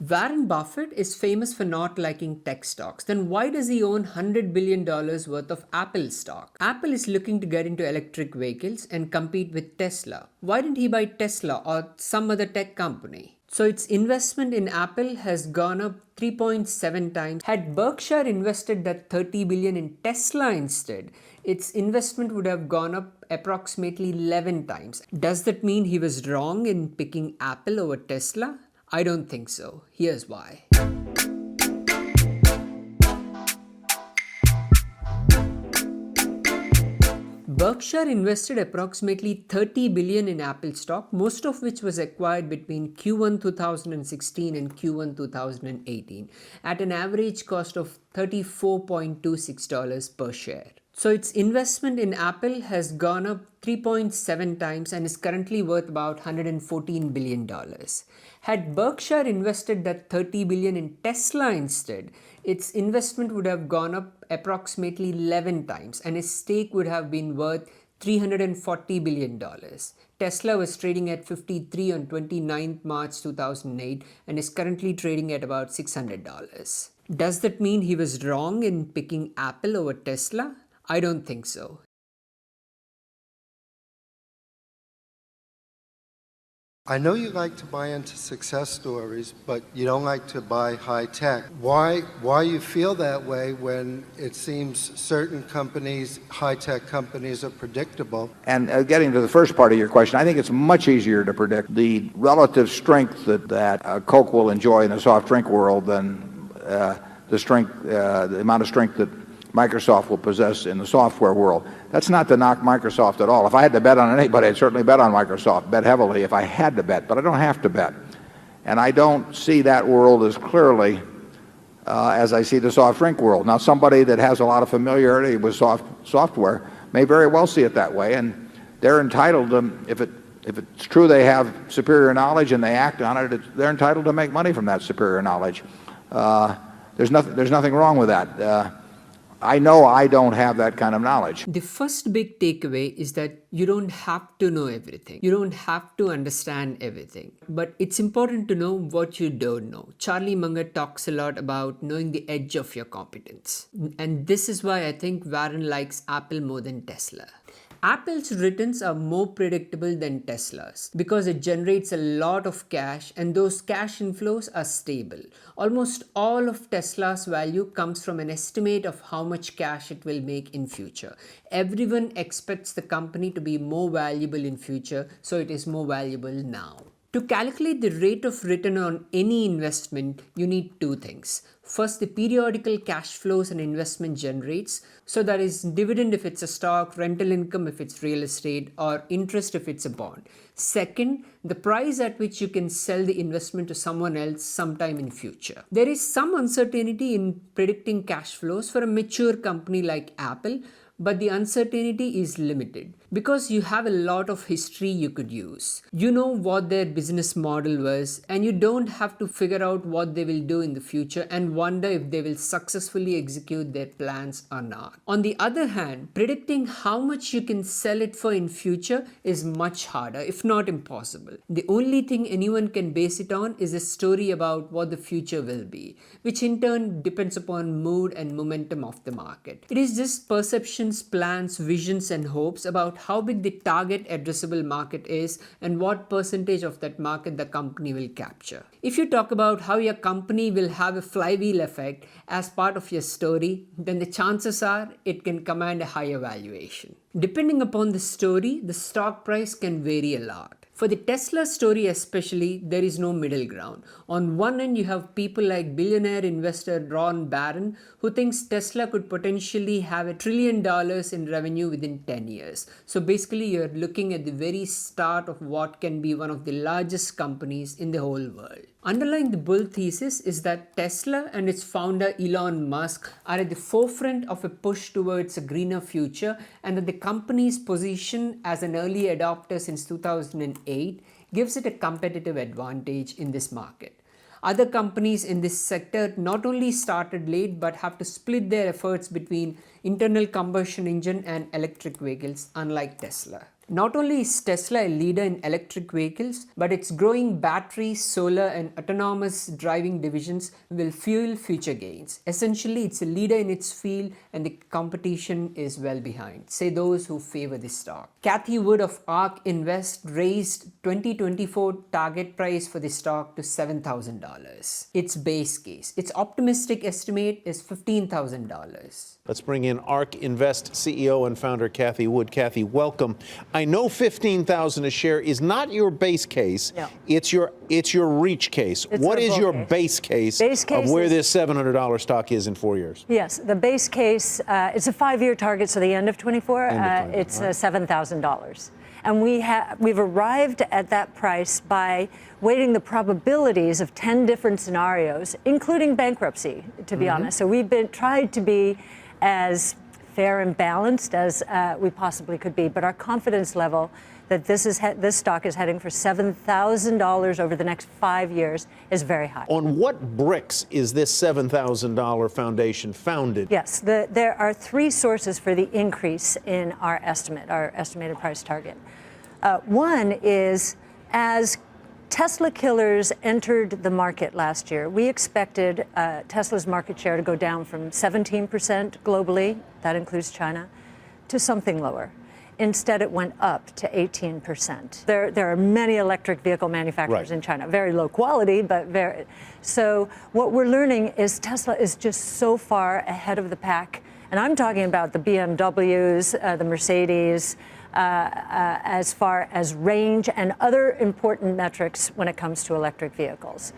Warren Buffett is famous for not liking tech stocks. Then why does he own $100 billion worth of Apple stock? Apple is looking to get into electric vehicles and compete with Tesla. Why didn't he buy Tesla or some other tech company? So its investment in Apple has gone up 3.7 times. Had Berkshire invested that 30 billion in Tesla instead, its investment would have gone up approximately 11 times. Does that mean he was wrong in picking Apple over Tesla? I don't think so. Here's why. Berkshire invested approximately 30 billion in Apple stock, most of which was acquired between Q1 2016 and Q1 2018 at an average cost of $34.26 per share. So its investment in Apple has gone up 3.7 times and is currently worth about $114 billion. Had Berkshire invested that 30 billion in Tesla instead, its investment would have gone up approximately 11 times and its stake would have been worth $340 billion. Tesla was trading at 53 on 29th March 2008 and is currently trading at about $600. Does that mean he was wrong in picking Apple over Tesla? I don't think so. I know you like to buy into success stories, but you don't like to buy high tech. Why you feel that way when it seems certain companies, high tech companies, are predictable? And getting to the first part of your question, I think it's much easier to predict the relative strength that Coke will enjoy in the soft drink world than the amount of strength that Microsoft will possess in the software world. That's not to knock Microsoft at all. If I had to bet on anybody, I'd certainly bet on Microsoft, bet heavily if I had to bet, but I don't have to bet. And I don't see that world as clearly as I see the soft drink world. Now, somebody that has a lot of familiarity with software may very well see it that way, and they're entitled to, if it's true they have superior knowledge and they act on it, they're entitled to make money from that superior knowledge. There's nothing wrong with that. I know I don't have that kind of knowledge. The first big takeaway is that you don't have to know everything. You don't have to understand everything. But it's important to know what you don't know. Charlie Munger talks a lot about knowing the edge of your competence. And this is why I think Warren likes Apple more than Tesla. Apple's returns are more predictable than Tesla's because it generates a lot of cash and those cash inflows are stable. Almost all of Tesla's value comes from an estimate of how much cash it will make in future. Everyone expects the company to be more valuable in future, so it is more valuable now. To calculate the rate of return on any investment, you need two things. First, the periodical cash flows an investment generates. So that is dividend if it's a stock, rental income if it's real estate, or interest if it's a bond. Second, the price at which you can sell the investment to someone else sometime in future. There is some uncertainty in predicting cash flows for a mature company like Apple, but the uncertainty is limited because you have a lot of history you could use. You know what their business model was, and you don't have to figure out what they will do in the future and wonder if they will successfully execute their plans or not. On the other hand, predicting how much you can sell it for in future is much harder, if not impossible. The only thing anyone can base it on is a story about what the future will be, which in turn depends upon mood and momentum of the market. It is just perceptions, plans, visions, and hopes about how big the target addressable market is and what percentage of that market the company will capture. If you talk about how your company will have a flywheel effect as part of your story, then the chances are it can command a higher valuation. Depending upon the story, the stock price can vary a lot. For the Tesla story especially, there is no middle ground. On one end, you have people like billionaire investor Ron Barron, who thinks Tesla could potentially have $1 trillion in revenue within 10 years. So basically, you're looking at the very start of what can be one of the largest companies in the whole world. Underlying the bull thesis is that Tesla and its founder Elon Musk are at the forefront of a push towards a greener future, and that the company's position as an early adopter since 2008 gives it a competitive advantage in this market. Other companies in this sector not only started late but have to split their efforts between internal combustion engine and electric vehicles, unlike Tesla. Not only is Tesla a leader in electric vehicles, but its growing battery, solar, and autonomous driving divisions will fuel future gains. Essentially, it's a leader in its field and the competition is well behind, say those who favor this stock. Kathy Wood of ARK Invest raised 2024 target price for the stock to $7,000. Its base case. Its optimistic estimate is $15,000. Let's bring in ARK Invest CEO and founder Kathy Wood. Kathy, welcome. I know $15,000 a share is not your base case. No. It's your reach case. What is your base case of where this $700 stock is in 4 years? Yes, the base case, it's a 5-year target, so the end of 24, it's $7,000. And we've arrived at that price by weighting the probabilities of 10 different scenarios, including bankruptcy, to be honest. So we've tried to be as fair and balanced as we possibly could be, but our confidence level that this stock is heading for $7,000 over the next 5 years is very high. On what bricks is this $7,000 foundation founded? Yes, there are 3 sources for the increase in our estimate, our estimated price target. One is, as Tesla killers entered the market last year, we expected Tesla's market share to go down from 17% globally, that includes China, to something lower. Instead, it went up to 18%. There are many electric vehicle manufacturers in China, very low quality, but very. So what we're learning is Tesla is just so far ahead of the pack. And I'm talking about the BMWs, the Mercedes, as far as range and other important metrics when it comes to electric vehicles.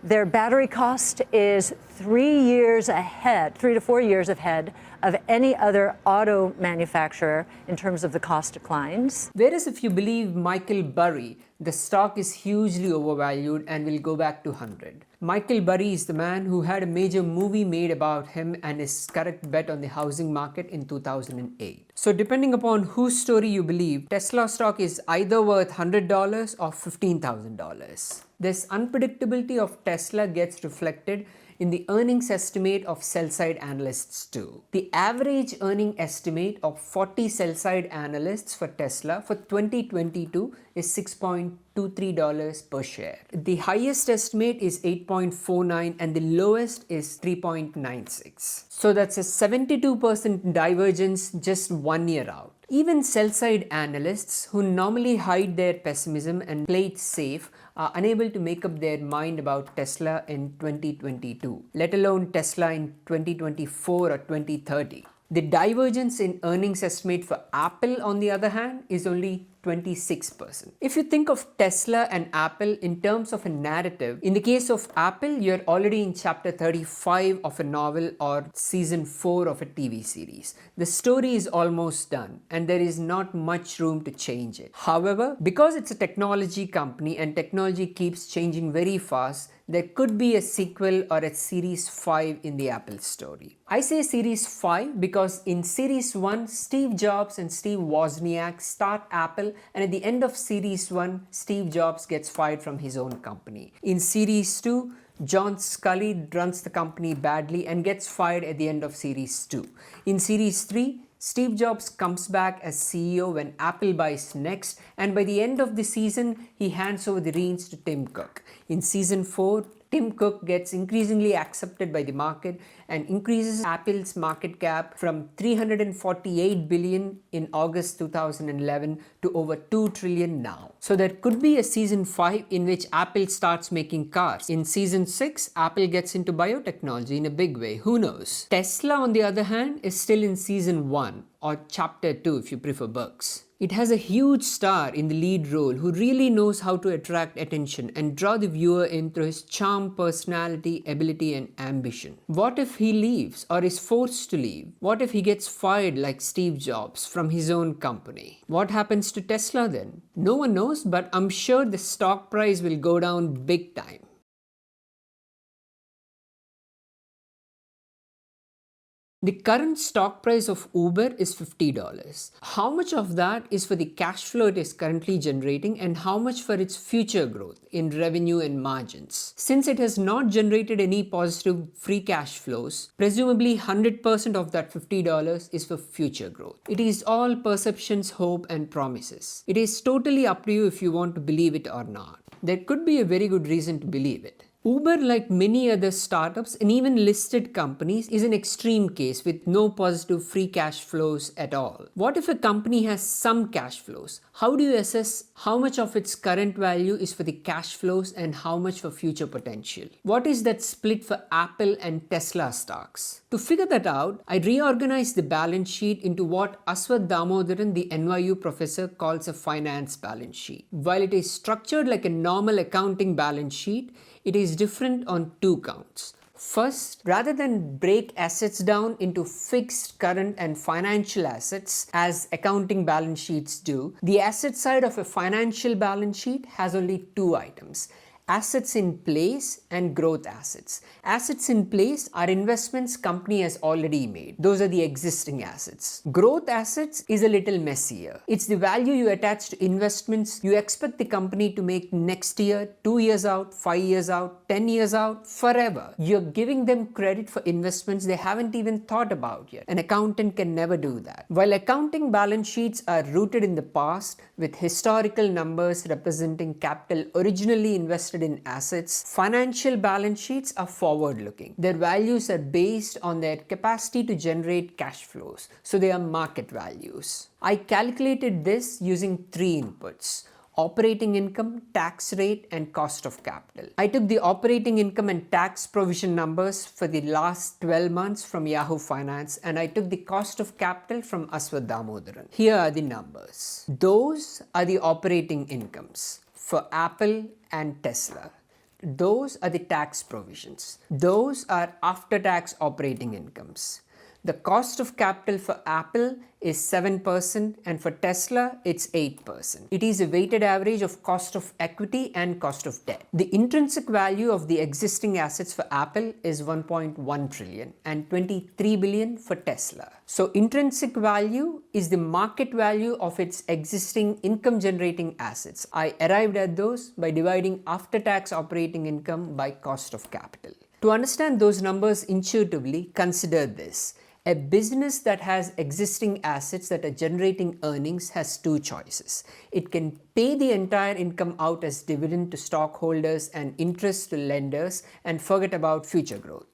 Their battery cost is 3 years ahead, 3 to 4 years ahead of any other auto manufacturer in terms of the cost declines. Whereas if you believe Michael Burry, the stock is hugely overvalued and will go back to 100. Michael Burry is the man who had a major movie made about him and his correct bet on the housing market in 2008. So depending upon whose story you believe, Tesla stock is either worth $100 or $15,000. This unpredictability of Tesla gets reflected in the earnings estimate of sell-side analysts too. The average earning estimate of 40 sell-side analysts for Tesla for 2022 is $6.23 per share. The highest estimate is 8.49 and the lowest is 3.96. So that's a 72% divergence just 1 year out. Even sell-side analysts who normally hide their pessimism and play it safe are unable to make up their mind about Tesla in 2022, let alone Tesla in 2024 or 2030. The divergence in earnings estimate for Apple, on the other hand, is only 26%. If you think of Tesla and Apple in terms of a narrative, in the case of Apple, you're already in chapter 35 of a novel or season 4 of a TV series. The story is almost done and there is not much room to change it. However, because it's a technology company and technology keeps changing very fast, there could be a sequel or a series 5 in the Apple story. I say series 5 because in series 1, Steve Jobs and Steve Wozniak start Apple, and at the end of series 1, Steve Jobs gets fired from his own company. In series 2, John Sculley runs the company badly and gets fired at the end of series 2. In series 3, Steve Jobs comes back as CEO when Apple buys Next, and by the end of the season, he hands over the reins to Tim Cook. In season 4, Tim Cook gets increasingly accepted by the market and increases Apple's market cap from $348 billion in August 2011 to over $2 trillion now. So there could be a season 5 in which Apple starts making cars. In season 6, Apple gets into biotechnology in a big way. Who knows? Tesla, on the other hand, is still in season 1 or chapter 2 if you prefer books. It has a huge star in the lead role who really knows how to attract attention and draw the viewer in through his charm, personality, ability, and ambition. What if he leaves or is forced to leave? What if he gets fired like Steve Jobs from his own company? What happens to Tesla then? No one knows, but I'm sure the stock price will go down big time. The current stock price of Uber is $50. How much of that is for the cash flow it is currently generating and how much for its future growth in revenue and margins? Since it has not generated any positive free cash flows, presumably 100% of that $50 is for future growth. It is all perceptions, hope, and promises. It is totally up to you if you want to believe it or not. There could be a very good reason to believe it. Uber, like many other startups and even listed companies, is an extreme case with no positive free cash flows at all. What if a company has some cash flows? How do you assess how much of its current value is for the cash flows and how much for future potential? What is that split for Apple and Tesla stocks? To figure that out, I reorganized the balance sheet into what Aswath Damodaran, the NYU professor, calls a finance balance sheet. While it is structured like a normal accounting balance sheet, it is different on two counts. First, rather than break assets down into fixed, current, and financial assets as accounting balance sheets do, the asset side of a financial balance sheet has only two items: assets in place and growth assets. Assets in place are investments company has already made. Those are the existing assets. Growth assets is a little messier. It's the value you attach to investments you expect the company to make next year, 2 years out, 5 years out, 10 years out, forever. You're giving them credit for investments they haven't even thought about yet. An accountant can never do that. While accounting balance sheets are rooted in the past with historical numbers representing capital originally invested in assets, financial balance sheets are forward-looking. Their values are based on their capacity to generate cash flows, so they are market values. I calculated this using three inputs: operating income, tax rate, and cost of capital. I took the operating income and tax provision numbers for the last 12 months from Yahoo Finance, and I took the cost of capital from Aswath Damodaran. Here are the numbers. Those are the operating incomes for Apple and Tesla. Those are the tax provisions. Those are after-tax operating incomes. The cost of capital for Apple is 7% and for Tesla it's 8%. It is a weighted average of cost of equity and cost of debt. The intrinsic value of the existing assets for Apple is 1.1 trillion and 23 billion for Tesla. So intrinsic value is the market value of its existing income generating assets. I arrived at those by dividing after-tax operating income by cost of capital. To understand those numbers intuitively, consider this. A business that has existing assets that are generating earnings has two choices. It can pay the entire income out as dividend to stockholders and interest to lenders and forget about future growth.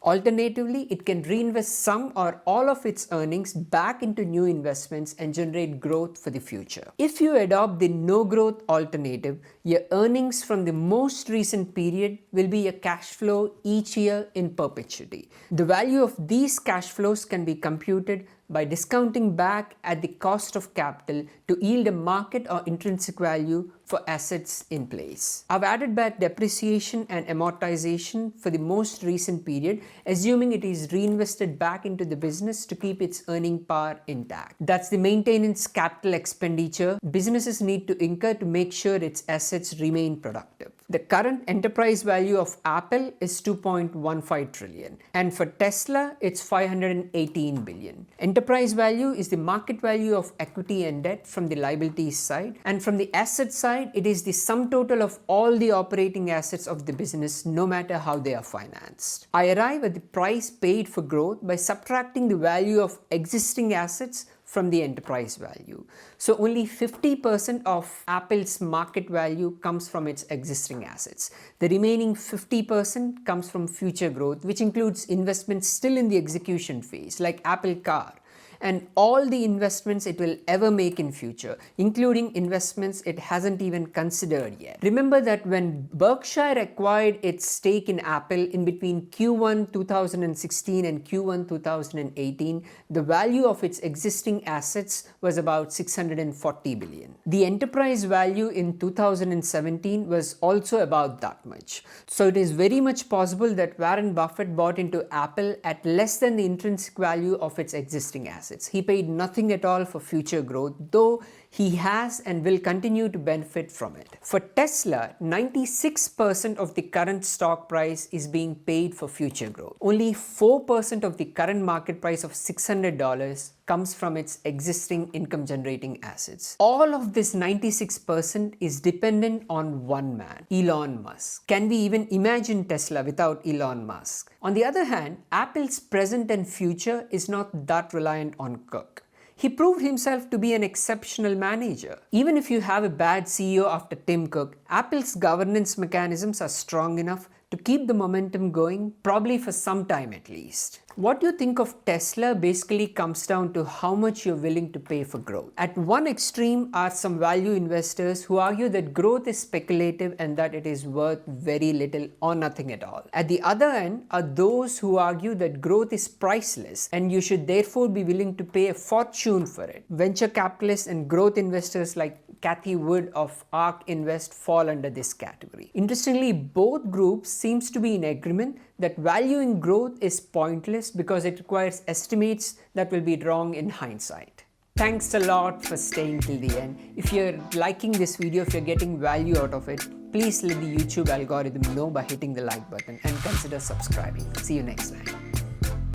Alternatively, it can reinvest some or all of its earnings back into new investments and generate growth for the future. If you adopt the no growth alternative, your earnings from the most recent period will be a cash flow each year in perpetuity. The value of these cash flows can be computed by discounting back at the cost of capital to yield a market or intrinsic value for assets in place. I've added back depreciation and amortization for the most recent period, assuming it is reinvested back into the business to keep its earning power intact. That's the maintenance capital expenditure businesses need to incur to make sure its assets remain productive. The current enterprise value of Apple is 2.15 trillion and for Tesla it's 518 billion. Enterprise value is the market value of equity and debt from the liabilities side, and from the asset side it is the sum total of all the operating assets of the business no matter how they are financed. I arrive at the price paid for growth by subtracting the value of existing assets from the enterprise value. So only 50% of Apple's market value comes from its existing assets. The remaining 50% comes from future growth, which includes investments still in the execution phase, like Apple Car, and all the investments it will ever make in future, including investments it hasn't even considered yet. Remember that when Berkshire acquired its stake in Apple in between Q1 2016 and Q1 2018, the value of its existing assets was about 640 billion. The enterprise value in 2017 was also about that much. So it is very much possible that Warren Buffett bought into Apple at less than the intrinsic value of its existing assets. He paid nothing at all for future growth, though He has and will continue to benefit from it. For Tesla, 96% of the current stock price is being paid for future growth. Only 4% of the current market price of $600 comes from its existing income generating assets. All of this 96% is dependent on one man, Elon Musk. Can we even imagine Tesla without Elon Musk? On the other hand, Apple's present and future is not that reliant on Cook. He proved himself to be an exceptional manager. Even if you have a bad CEO after Tim Cook, Apple's governance mechanisms are strong enough to keep the momentum going, probably for some time at least. What you think of Tesla basically comes down to how much you're willing to pay for growth. At one extreme are some value investors who argue that growth is speculative and that it is worth very little or nothing at all. At the other end are those who argue that growth is priceless and you should therefore be willing to pay a fortune for it. Venture capitalists and growth investors like Cathie Wood of ARK Invest fall under this category. Interestingly, both groups seems to be in agreement that valuing growth is pointless because it requires estimates that will be wrong in hindsight. Thanks a lot for staying till the end. If you're liking this video, if you're getting value out of it, please let the YouTube algorithm know by hitting the like button and consider subscribing. See you next time.